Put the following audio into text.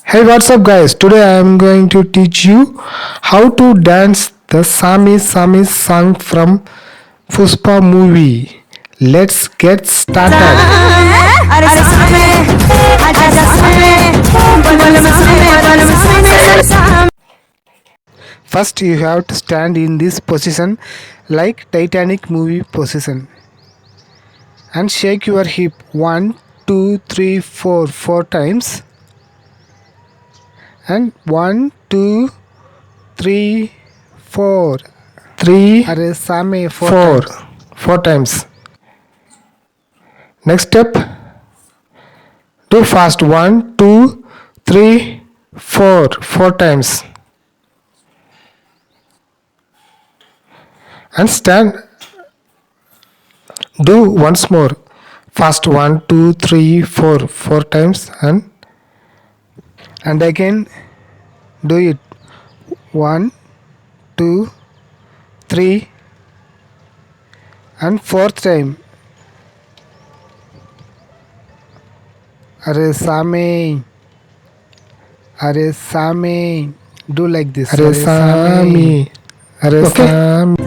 Hey, what's up, guys? Today I am going to teach you how to dance the Samy song from Pushpa movie. Let's get started. अरे सामे आजा सामे बोल में सामे First, you have to stand in this position like Titanic movie position and shake your hip 1, 2, 3, 4 times. And 1, 2, 3, 4. 3. Are Samy 4 times. Next step. Do fast. 1, 2, 3, 4 times. And stand. Do once more. Fast. 1, 2, 3, 4 times. And again do it. 1, 2, 3 and fourth time. Are Samy. Do like this. Are Samy. Okay.